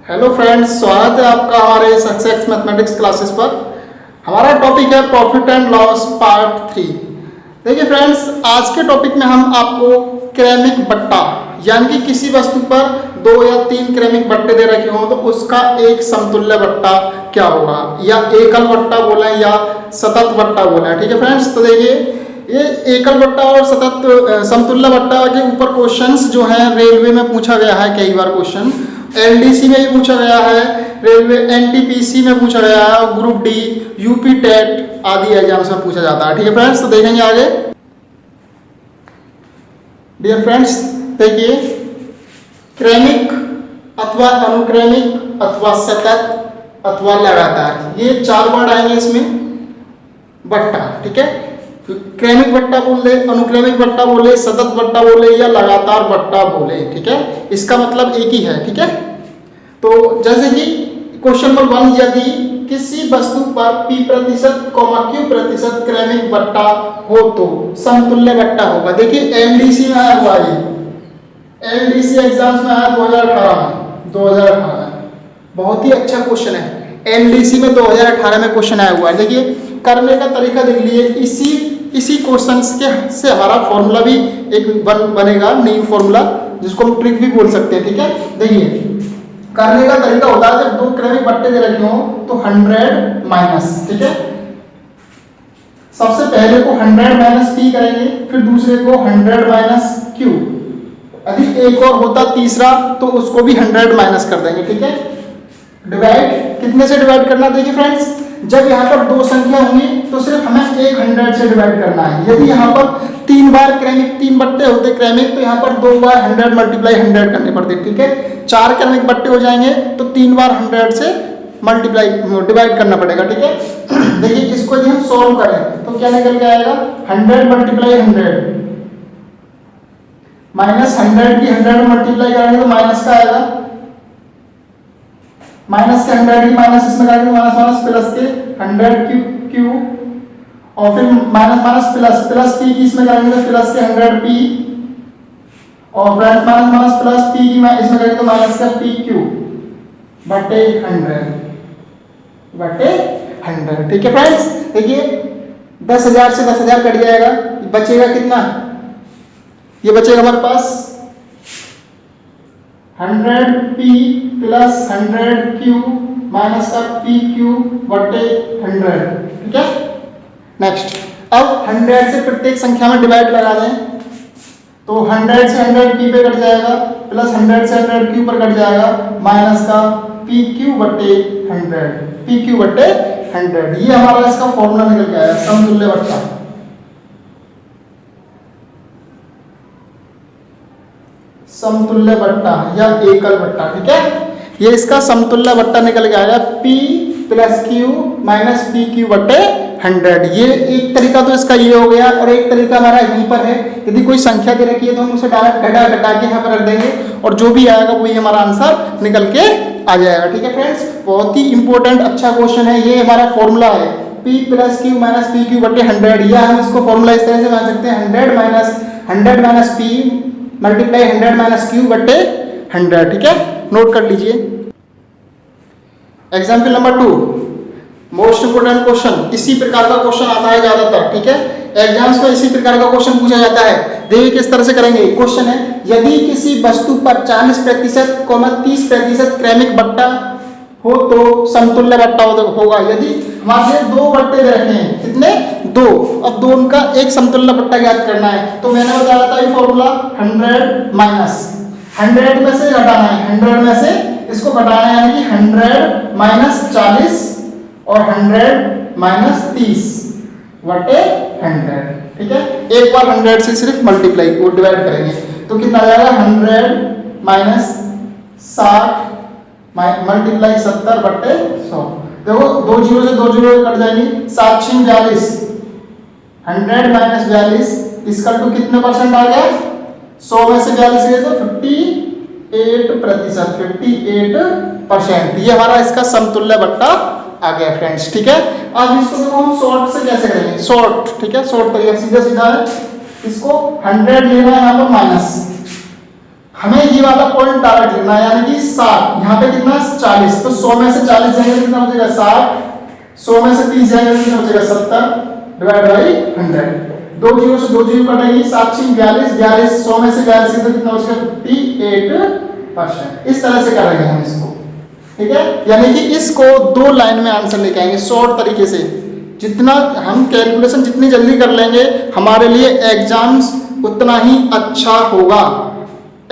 Hello friends, स्वागत है आपका हमारे सक्सेस मैथमेटिक्स क्लासेस पर। हमारा टॉपिक है प्रॉफिट एंड लॉस पार्ट 3। देखिए फ्रेंड्स, आज के टॉपिक में हम आपको क्रमिक बट्टा यानी कि किसी वस्तु पर 2 या 3 क्रमिक बट्टे दे रखे हों तो उसका एक समतुल्य बट्टा क्या होगा, या एकल बट्टा बोलें या सतत बट्टा बोलें। ठीक है फ्रेंड्स, तो देखिए ये एकल बट्टा और सतत समतुल्य बट्टा के ऊपर क्वेश्चंस जो हैं रेलवे में पूछा गया है कई बार। क्वेश्चन एलडीसी में भी पूछा गया है, रेलवे एनटीपीसी में पूछा गया है, और ग्रुप डी, यूपी टेट आदि एग्जाम्स में पूछा जाता है। ठीक है फ्रेंड्स, तो देखेंगे आगे। डियर फ्रेंड्स, देखिए क्रमिक अथवा अनुक्रमिक अथवा सतत अथवा लगातार, ये 4 वर्ड आएंगे इसमें बट्टा। ठीक है, क्रमिक बट्टा बोले, अनुक्रमिक बट्टा बोले, सतत बट्टा बोले या लगातार बट्टा बोले। ठीक है, इसका मतलब एक ही है। ठीक है, तो जैसे कि क्वेश्चन नंबर 1, यदि किसी वस्तु पर p% q% क्रमिक बट्टा हो तो समतुल्य बट्टा होगा। देखिए एलडीसी में आया हुआ है, एलडीसी एग्जाम्स में आया 2018 में। बहुत ही अच्छा क्वेश्चन है, एलडीसी में 2018 में क्वेश्चन आया हुआ है। देखिए करने का तरीका देख लीजिए, इसी क्वेश्चन से हमारा फॉर्मूला भी एक बनेगा, न्यू फॉर्मूला, जिसको हम ट्रिक भी बोल सकते हैं। ठीक है, देखिए करने का तरीका होता है, जब 2 क्रमिक बट्टे दे रखे हो तो 100 माइनस। ठीक है, सबसे पहले को 100 माइनस p करेंगे, फिर दूसरे को 100 माइनस q, यदि एक और होता तीसरा तो उसको भी 100 माइनस कर देंगे। ठीक है, डिवाइड कितने से डिवाइड करना, देखिए फ्रेंड्स, जब यहाँ पर 2 संख्या होंगी तो सिर्फ हमें 100 से डिवाइड करना है। यदि यहाँ पर 3 बार क्रमिक, 3 बट्टे होते क्रमिक, तो यहाँ पर 2 बार 100 मल्टीप्लाई 100 करने पड़ते। ठीक है, 4 क्रमिक बट्टे हो जाएंगे तो 3 बार 100 से मल्टीप्लाई डिवाइड करना पड़ेगा। ठीक है, देखिए इसको यदि हम सॉल्व करें तो क्या निकल के आएगा, 100 मल्टीप्लाई 100 माइनस 100 की 100 मल्टीप्लाई करेंगे तो माइनस का आएगा, माइनस के 100 की माइनस इसमें करेंगे, माइनस माइनस प्लस के 100 क्यू, और फिर minus minus plus, plus P की इसमें करेंगे तो प्लस के 100 पी, और माइनस माइनस प्लस पी की इसमें करेंगे तो माइनस का पी क्यू बटे 100। ठीक है फ्रेंड्स, देखिए 10,000 से 10,000 कट जाएगा, बचेगा कितना, ये बचेगा हमारे पास 100p प्लस 100q माइनस का pq बटे 100। ठीक है, नेक्स्ट, अब 100 से प्रत्येक संख्या में डिवाइड लगा दें तो 100 से 100p पे कट जाएगा, प्लस 100 से 100q पर कट जाएगा, माइनस का pq बटे 100। ये हमारा इसका फॉर्मूला निकल के आया, समतुल्य बट्टा। समतुल्य बट्टा या एकल बट्टा। ठीक है, ये इसका समतुल्य बट्टा निकल के आया, p plus Q minus P Q बटे 100। ये एक तरीका तो इसका ये हो गया, और एक तरीका हमारा यहीं पर है, यदि कोई संख्या दे रखी है तो हम उसे डायरेक्ट घटा के यहाँ पर रख देंगे और जो भी आएगा वही हमारा आंसर निकल के आ जाएगा। ठीक है फ्रेंड्स, बहुत ही इंपॉर्टेंट अच्छा क्वेश्चन है। ये हमारा फॉर्मूला है p plus Q minus P Q बटे 100, या हम इसको फॉर्मूला इस तरह से बना सकते हैं, 100 minus p multiply 100 minus Q बटे 100। ठीक है, नोट कर लीजिए। Example number 2, most important question, इसी प्रकार का क्वेश्चन आता है ज्यादातर। ठीक है, एग्जाम्स में इसी प्रकार का क्वेश्चन पूछा जाता है। देखिए किस तरह से करेंगे। क्वेश्चन है, यदि किसी वस्तु पर 40% 30% क्रमिक बट्टा हो तो समतुल्य बट्टा होगा। यदि हमारे 2 बट्टे दे रखे हैं, कितने, 2, अब 2 का एक समतुल्य बट्टा ज्ञात करना है, तो मैंने बताया था ये फॉर्मूला 100 माइनस 100 में से घटाना है, 100 में से इसको घटाना है, यानी कि 100 माइनस 40 और 100 माइनस 30 बटे 100। ठीक है, एक बार 100 से सिर्फ मल्टीप्लाई को डिवाइड करेंगे तो कितना आ जाएगा, 100 माइनस 60 मल्टीप्लाई 70 बटे 100। देखो 2 जीरो से 2 जीरो कट जाएंगे, 7 6 42, 100 माइनस 42 इसका टू कितने परसेंट आ गया, 100 में से 42 गए तो 58%। ये हमारा इसका समतुल्य बट्टा आ गया फ्रेंड्स। ठीक है, अब इसको हम शॉर्ट से कैसे करेंगे, शॉर्ट। ठीक है, शॉर्ट तरीका सीधा सीधा है, इसको 100 लेना है यहाँ पर माइनस हमें ये वाला पॉइंट टारगेट लेना है, यानी कि 60, यहाँ पे कितना 40, तो 100 में से 40 जाएंगे तो कितना बचेगा 60, 100 में से 30 जाएंगे तो कितना बचेगा 70 डिवाइड बाई 100, 2 जीरो से 2 जीरो कटेगी, 7 6 42, 42 100 में से 42 तो कितना बचेगा 58%। इस तरह से करेंगे हम इसको, ठीक है। यानी कि इसको 2 लाइन में आंसर लेके आएंगे शॉर्ट तरीके से। जितना हम कैलकुलेशन जितनी जल्दी कर लेंगे हमारे लिए एग्जाम्स उतना ही अच्छा होगा।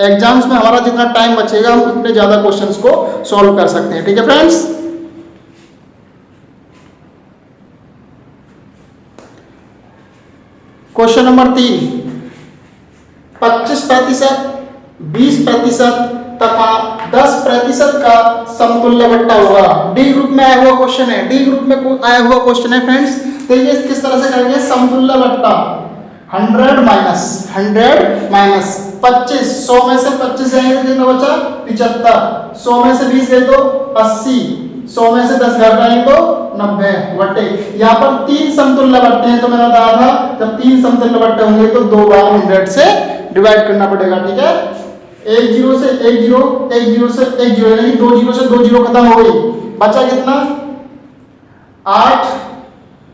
एग्जाम्स में हमारा जितना टाइम बचेगा हम उतने ज्यादा क्वेश्चंस को सॉल्व कर सकते हैं, ठीक है फ्रेंड्स। क्वेश्चन नंबर 3, 25%, 20% तथा 10% का समतुल्य बट्टा होगा। डी ग्रुप में आया हुआ क्वेश्चन है, डी ग्रुप में आया हुआ क्वेश्चन है फ्रेंड्स। तो ये किस तरह से करेंगे, समतुल्य बट्टा 100 माइनस 25, 100 में से 25 जाएंगे तो कितना बचा 75, 100 में से 20 गए तो 80, 100 में से 10 घट आएंगे तो 90 बट्टे। यहाँ पर 3 समतुल्य बट्टे हैं, तो मैंने बताया था जब 3 समतुल्य बट्टे होंगे तो 2 बार 100 से डिवाइड करना पड़ेगा, ठीक है। 1 0 से 1 0, 1 0 से 1 0, यानी 2 0 से 2 0 खत्म हो गई, बचा कितना 8,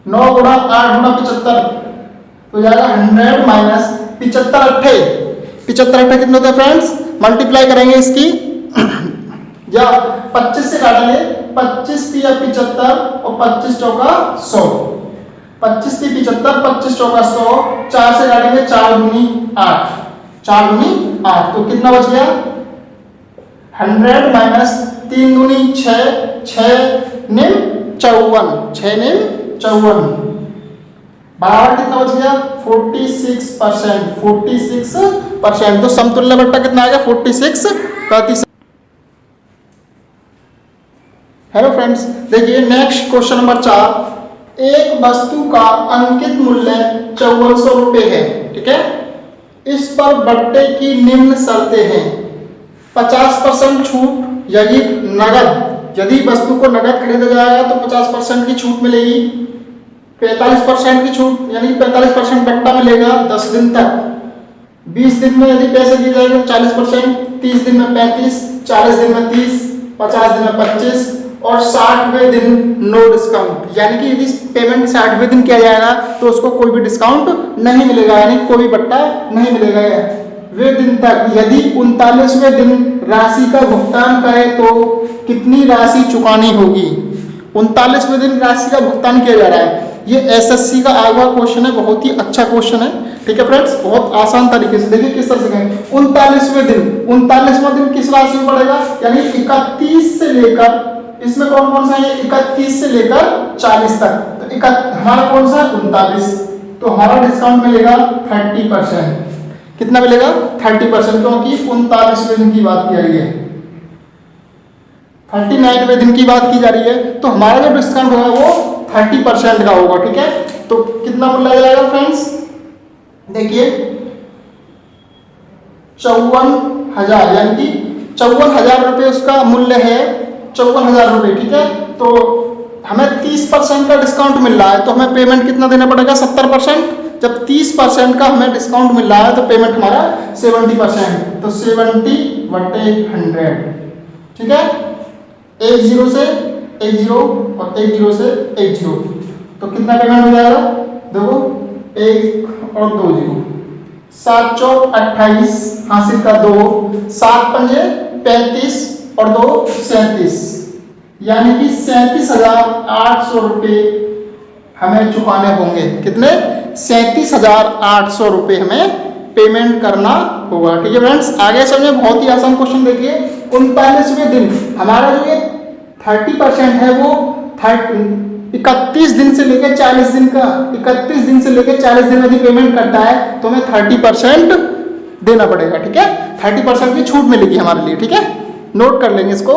9 गुणा 8 गुणा 75 तो जाएगा 100 माइनस 75 अट्ठे, 75 अट्ठे कितने होते हैं फ्रेंड्स, मल्टीप्लाई करेंगे इसकी या 25 से काटेंगे, 25 3 75 और 25 चौका 100, 25 3 75, 25 चौका 100, 4 से काटेंगे 4 दूनी 8, 4 दूनी 8 तो कितना बच गया 100 माइनस 3 दूनी 6, 6 निम 54, 6 निम 54 बराबर कितना बच गया 46%, 46%। तो समतुल्य बट्टा कितना आएगा 46%। हेलो फ्रेंड्स, देखिए नेक्स्ट क्वेश्चन नंबर 4, एक वस्तु का अंकित मूल्य 5400 रुपए है, ठीक है। इस पर बट्टे की निम्न शर्तें हैं, 50% छूट यदि नगद, यदि वस्तु को नगद खरीदा जाएगा तो 50% की छूट मिलेगी, 45% की छूट यानी 45% बट्टा मिलेगा 10 दिन तक, 20 दिन में यदि पैसे दिए जाएंगे 40%, 30 दिन में 35, 40 दिन में 30, 50 दिन में 25 और 60वें दिन नो डिस्काउंट, यानी कि यदि पेमेंट 60वें दिन किया जाएगा तो उसको कोई भी डिस्काउंट नहीं मिलेगा, यानी कोई भी बट्टा नहीं मिलेगा वे दिन तक। यदि 39वें दिन राशि का भुगतान करे तो कितनी राशि चुकानी होगी। 39वें दिन राशि का भुगतान किया जा रहा है, ये एसएससी का आया हुआ क्वेश्चन है, बहुत ही अच्छा क्वेश्चन है, ठीक है फ्रेंड्स। बहुत आसान तरीके से देखिए किस तरह से कहेंगे, 39वें दिन, 39वां दिन किस राशि में पड़ेगा, यानी 31 से लेकर, इसमें कौन कौन सा है 31 से लेकर 40 तक, तो हमारा कौन सा 39, तो हमारा डिस्काउंट मिलेगा 30%। कितना मिलेगा 30%, क्योंकि 39वें दिन की बात की जा रही है, 39वें दिन की बात की जा रही है, तो हमारा जो डिस्काउंट होगा वो 30% का होगा, ठीक है। तो कितना मूल्य आ जाएगा फ्रेंड्स, देखिए 54,000, यानी कि 54,000 रुपये उसका मूल्य है, 54,000 रुपये, ठीक है। तो हमें 30% का डिस्काउंट मिल रहा है, तो हमें पेमेंट कितना देना पड़ेगा 70%। जब 30% का हमें डिस्काउंट मिल रहा है तो पेमेंट हमारा 70%, तो 70/100, ठीक है। 1 0 से 1 0 और 1 0 से 1 0, तो कितना पेमेंट हो जाएगा, देखो 1 और 2 0, 7 चौक 28, हासिल का 2, 7 पंजे 35 और 2 37, यानी कि 37,800 रुपये हमें चुकाने होंगे। कितने 37,800 रुपये हमें पेमेंट करना होगा, ठीक है फ्रेंड्स। आगे समझे, बहुत ही आसान क्वेश्चन देखिए, 39वें दिन हमारा जो ये 30% है वो 31 दिन से लेकर 40 दिन का, 31 दिन से लेकर 40 दिन यदि पेमेंट करता है तो हमें 30% देना पड़ेगा, ठीक है। 30% की छूट मिलेगी हमारे लिए, ठीक है, नोट कर लेंगे इसको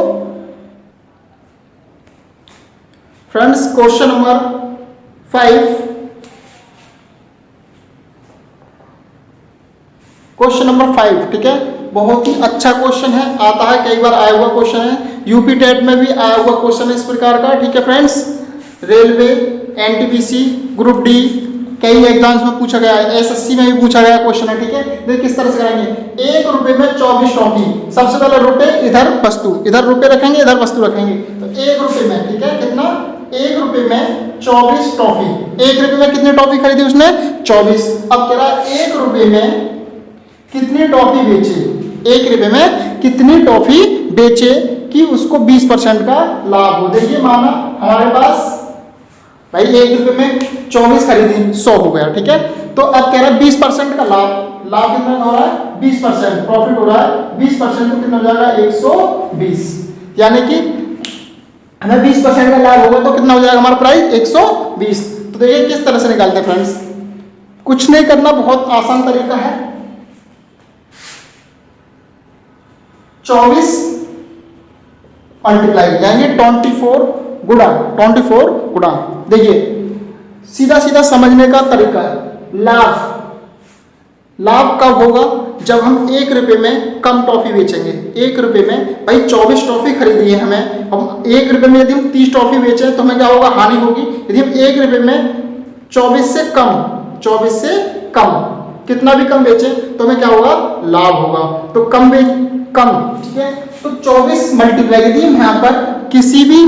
friends. Question number 5, question number 5, ठीक है, बहुत ही अच्छा क्वेश्चन है, आता है कई बार आया हुआ क्वेश्चन है, यूपी टेट में भी आया हुआ क्वेश्चन है इस प्रकार का, ठीक है friends. Railway, NTPC, group D कई एग्जाम्स में पूछा गया है, एसएससी में भी पूछा गया क्वेश्चन है, ठीक है। देखिए किस तरह से कराएंगे, 1 रुपए में 24 टॉफी। सबसे पहले रुपए, इधर वस्तु, इधर रुपए रखेंगे, इधर वस्तु रखेंगे, तो 1 रुपए में, ठीक है, कितना, 1 रुपए में 24 टॉफी। 1 रुपए में कितनी टॉफी खरीदी उसने, 24। अब कह रहा है 1 रुपए में कितनी टॉफी बेचे, 1 रुपए में कितनी टॉफी बेचे कि उसको 20% का लाभ हो। देखिए माना हमारे पास भाई 1 रुपए में 24 खरीदी, 100 हो गया, ठीक है। तो अब कह रहा है 20% का लाभ, लाभ कितना हो रहा है, 20%, प्रॉफिट हो रहा है 20%, तो कितना हो जाएगा 120। यानी कि हमें 20% का लाभ होगा तो कितना हो जाएगा हमारा प्राइस 120। तो देखिए किस तरह से निकालते हैं फ्रेंड्स, कुछ नहीं करना, बहुत आसान तरीका है। 24 मल्टीप्लाई यानी 24 गुणा, 24 गुणा। देखिए सीधा सीधा समझने का तरीका है, लाभ, लाभ कब होगा, जब हम 1 रुपए में कम टॉफी बेचेंगे। 1 रुपए में भाई 24 टॉफी खरीदी है हमें, हम 1 रुपए में यदि हम 30 टॉफी बेचें तो हमें क्या होगा, हानि होगी। यदि हम 1 रुपए में 24 से कम, 24 से कम कितना भी कम बेचें तो हमें क्या होगा, लाभ होगा। तो कम कम, ठीक है। तो 24 मल्टीप्लाई, यदि हम यहाँ पर किसी भी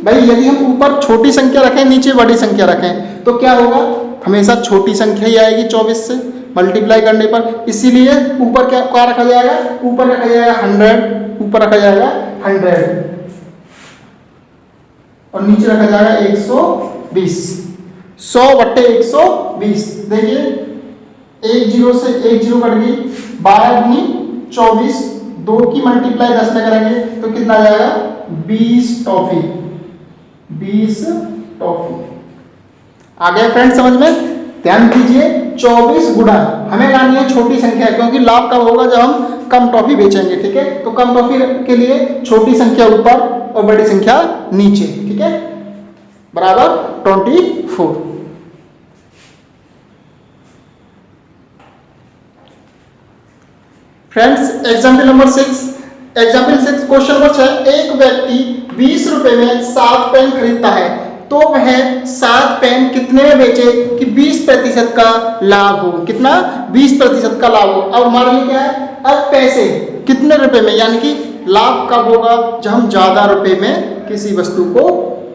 भाई यदि हम ऊपर छोटी संख्या रखें, नीचे बड़ी संख्या रखें, तो क्या होगा, हमेशा छोटी संख्या ही आएगी 24 से मल्टीप्लाई करने पर। इसीलिए ऊपर क्या रखा जाएगा, ऊपर रखा जाएगा 100, ऊपर रखा जाएगा 100 और नीचे रखा जाएगा 120, 100/120। देखिए 1 0 से 1 0 कट गई, 12 दूनी 24, 2 की मल्टीप्लाई 10 में करेंगे तो कितना आ जाएगा, 20 टॉफी, 20 टॉफी। आ गया फ्रेंड समझ में, ध्यान दीजिए। 24 गुणा, हमें लानी है छोटी संख्या, क्योंकि लाभ कब होगा, जब हम कम टॉफी बेचेंगे, ठीक है। तो कम टॉफी के लिए छोटी संख्या ऊपर और बड़ी संख्या नीचे, ठीक है, बराबर 24। Friends example number 6, example 6 question number 6, एक व्यक्ति 20 रुपए में 7 पेन खरीदता है, तो वह 7 पेन कितने में बेचे कि 20% का लाभ हो। कितना, 20% का लाभ हो। अब हमारे लिए क्या है, अब पैसे कितने रुपए में, यानी कि लाभ कब होगा, जब हम ज्यादा रुपए में किसी वस्तु को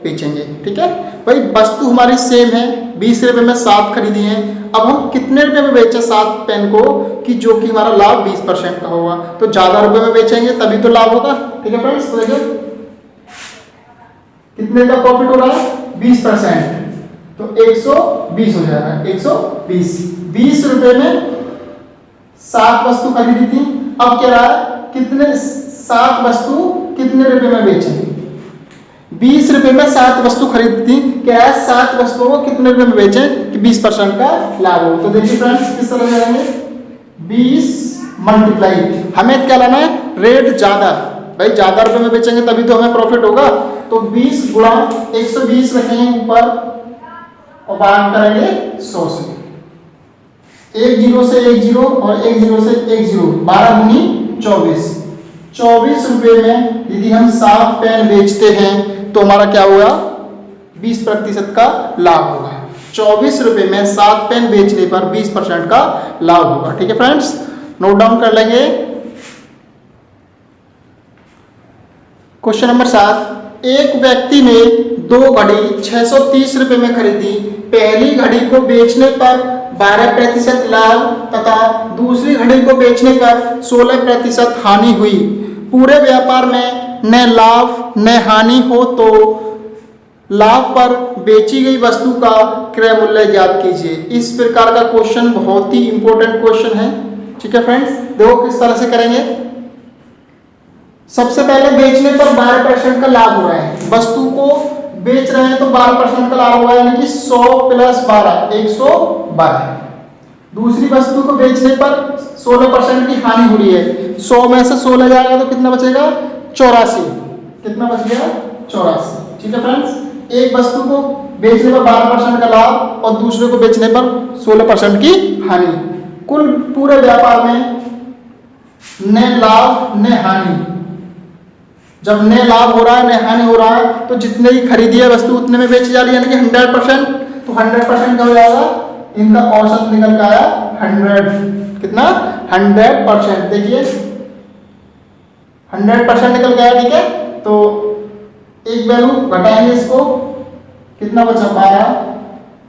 बेचेंगे, ठीक है। भाई वस्तु हमारी सेम है, 20 रुपए में 7 खरीदी है, अब हम कितने रुपए में बेचे 7 पेन को कि जो कि हमारा लाभ 20% का होगा। तो ज्यादा रुपए में बेचेंगे तभी तो लाभ होगा, ठीक है फ्रेंड्स। तो देखिए कितने का प्रॉफिट हो रहा है, 20%, तो 120 हो जाएगा, 120। 20 रुपए में 7 वस्तु खरीदी थी, अब क्या रहा है, कितने 7 वस्तु कितने रुपए में बेचेंगे, 20 रुपए में 7 वस्तु खरीदती, क्या है 7 वस्तुओं को कितने रुपए में बेचें कि 20% का लाभ हो। तो देखिए फ्रेंड्स किस तरह करेंगे, 20 मल्टीप्लाई, हमें क्या लाना है, रेट ज्यादा, भाई ज्यादा रुपए में बेचेंगे तभी तो हमें प्रॉफिट होगा। तो 20 गुणा 120 रखेंगे ऊपर और भाग करेंगे 100 से, 1 0 से 1 0 और 1 0 से 1 0, 12 दूनी 24। 24 रुपए में यदि हम 7 पेन बेचते हैं तो हमारा क्या होगा, 20% का लाभ होगा। 24 रुपए में 7 पेन बेचने पर 20% का लाभ होगा, ठीक है फ्रेंड्स, नोट डाउन कर लेंगे। क्वेश्चन नंबर 7, एक व्यक्ति ने 2 घड़ी 630 रुपए में खरीदी, पहली घड़ी को बेचने पर 12% लाभ तथा दूसरी घड़ी को बेचने पर 16% हानि हुई। पूरे व्यापार में न लाभ न हानि हो तो लाभ पर बेची गई वस्तु का क्रय मूल्य ज्ञात कीजिए। इस प्रकार का क्वेश्चन बहुत ही इंपॉर्टेंट क्वेश्चन है, ठीक है फ्रेंड्स। देखो किस तरह से करेंगे, सबसे पहले बेचने पर 12% का लाभ हो रहा है, वस्तु को बेच रहे हैं तो 12% का लाभ होगा, यानी कि 100 + 12 112। दूसरी वस्तु को बेचने पर 16% की हानि हो रही है, 100 में से 16 जाएगा तो कितना बचेगा, 84। कितना बच गया, 84, ठीक है फ्रेंड्स। एक वस्तु को बेचने पर 12% का लाभ और दूसरे को बेचने पर 16% की हानि, कुल पूरे व्यापार में न लाभ न हानि। जब न लाभ हो रहा है न हानि हो रहा है तो जितने ही खरीदी है वस्तु उतने में बेची जा रही है, यानी कि 100%, तो 100% का हो जाएगा इनका औसत निकल के आया 100। कितना? 100%। देखिए 100% निकल के आया, ठीक है। तो एक वैल्यू घटाएंगे इसको, कितना बचा? 12,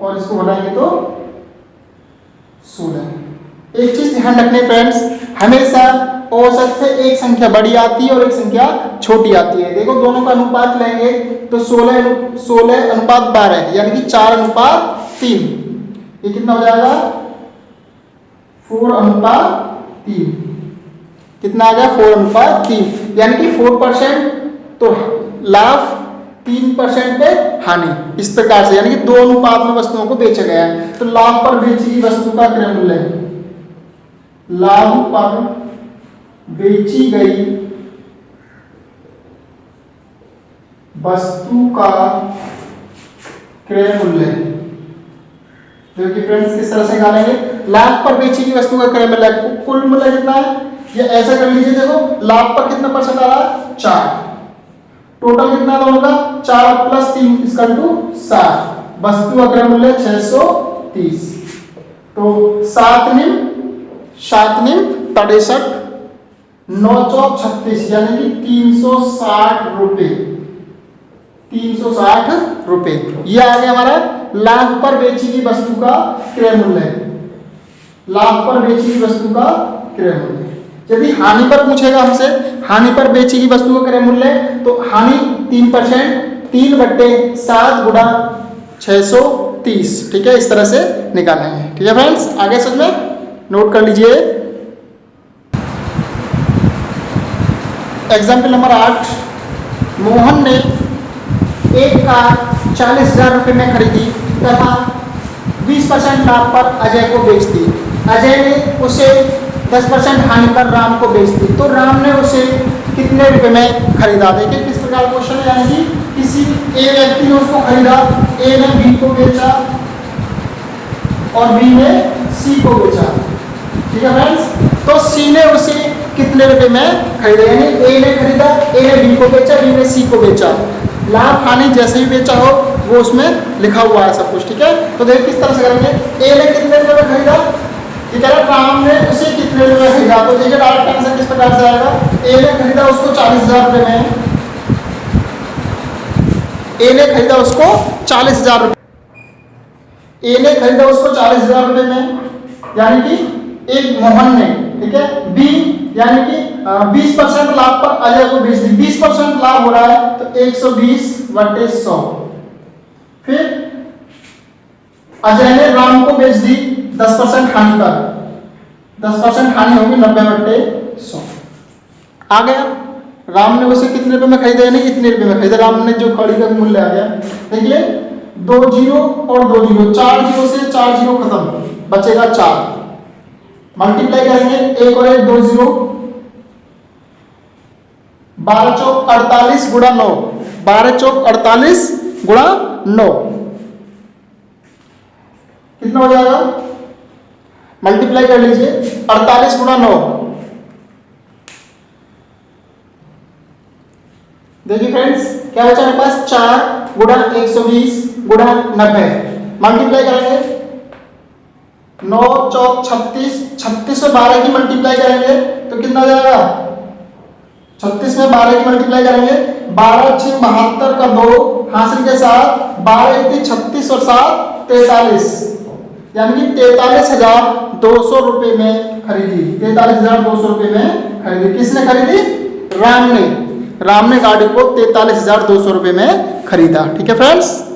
और इसको घटाएंगे तो 16। एक चीज ध्यान रखने फ्रेंड्स, हमेशा औसत से एक संख्या बड़ी आती है और एक संख्या छोटी आती है। देखो दोनों का अनुपात लेंगे तो 16:12 यानी कि 4:3। ये कितना हो जाएगा? 4:3। कितना आ गया? 4:3 यानी कि 4% तो लाभ, 3% पे हानि। इस प्रकार से यानी कि 2 अनुपात में वस्तुओं को बेचा गया है। तो लाभ पर बेची गई वस्तु का क्रय मूल्य, लाभ पर बेची गई वस्तु का क्रय मूल्य। देखिए फ्रेंड्स किस तरह से निकालेंगे? लाभ पर बेची गई वस्तु का क्रय मूल्य, कुल मूल्य कितना है? ये ऐसा कर लीजिए, देखो लाभ पर कितना परसेंट आ रहा है? 4। टोटल कितना दोनों का? 4 + 3 = 7। वस्तु का क्रय मूल्य 630। तो 7 × 63 9 × 36 यानी कि 360 रुपए। 360 रुपए ये आ गया हमारा लाभ पर बेची गई वस्तु का क्रय मूल्य। लाभ पर बेची गई वस्तु का क्रय मूल्य। यदि हानि पर पूछेगा हमसे, हानि पर बेची गई वस्तु का क्रय मूल्य, तो हानि 3%, 3/7 × 630। ठीक है, इस तरह से निकालेंगे। ठीक है फ्रेंड्स, आगे समझ में नोट कर लीजिए। एग्जाम्पल नंबर 8, मोहन ने एक कार 40,000 रुपये में खरीदी तथा 20% लाभ पर अजय को बेच दी। अजय ने उसे 10% हानि पर राम को बेच दी। तो राम ने उसे कितने रुपए में खरीदा? देखिए किस प्रकार क्वेश्चन है, यानी कि किसी ए व्यक्ति ने उसको खरीदा, ए ने बी को बेचा और बी ने सी को बेचा। ठीक है फ्रेंड्स, तो सी ने उसे कितने रुपए में खरीदा? यानी ए ने खरीदा, ए ने बी को बेचा, बी ने सी को बेचा। लाभ हानि जैसे ही बेचा हो वो उसमें लिखा हुआ है सब कुछ। ठीक है, तो देखिए किस तरह से करेंगे। ए ने कितने रुपए में खरीदा? ये कह रहा राम ने उसे कितने रुपए में खरीदा। तो देखिए डायरेक्ट आंसर किस प्रकार से आएगा। ए ने खरीदा उसको 40,000 रुपए में, ए ने खरीदा उसको 40,000 रुपए। ए ने खरीदा उसको 40,000 रुपए में, यानी कि एक मोहन ने, ठीक है। बी यानी कि 20% लाभ पर अजय को बेच दी। 20% लाभ हो रहा है तो 120/100। फिर अजय ने राम को बेच दी 10% हानि पर, 10% हानि होगी 90/100। आ गया राम ने उसे कितने रुपए में खरीदा, यानी इतने रुपए में खरीदा। राम ने जो खड़ी का मूल्य आ गया। देखिए 2 0 और 2 0, 4 0 से 4 0 खत्म, बचेगा 4। मल्टीप्लाई करेंगे 1 और 1 2 0, 12 चौक 48 × 9, 12 चौक 48 × 9 कितना हो जाएगा? मल्टीप्लाई कर लीजिए 48 × 9। देखिए फ्रेंड्स क्या बचा हमारे पास? 4 × 120 × 90। मल्टीप्लाई करेंगे 9 चौक 36, 36 में 12 की मल्टीप्लाई करेंगे तो कितना हो जाएगा? 36 में 12 की मल्टीप्लाई करेंगे, 12 6 72 का 2 हासिल के साथ 12 1 36 और 7 43, यानी कि 43,200 रुपए में खरीदी। 43,200 रुपए में खरीदी। किसने खरीदी? राम ने। राम ने गाड़ी को 43,200 रुपए में खरीदा। ठीक है फ्रेंड्स।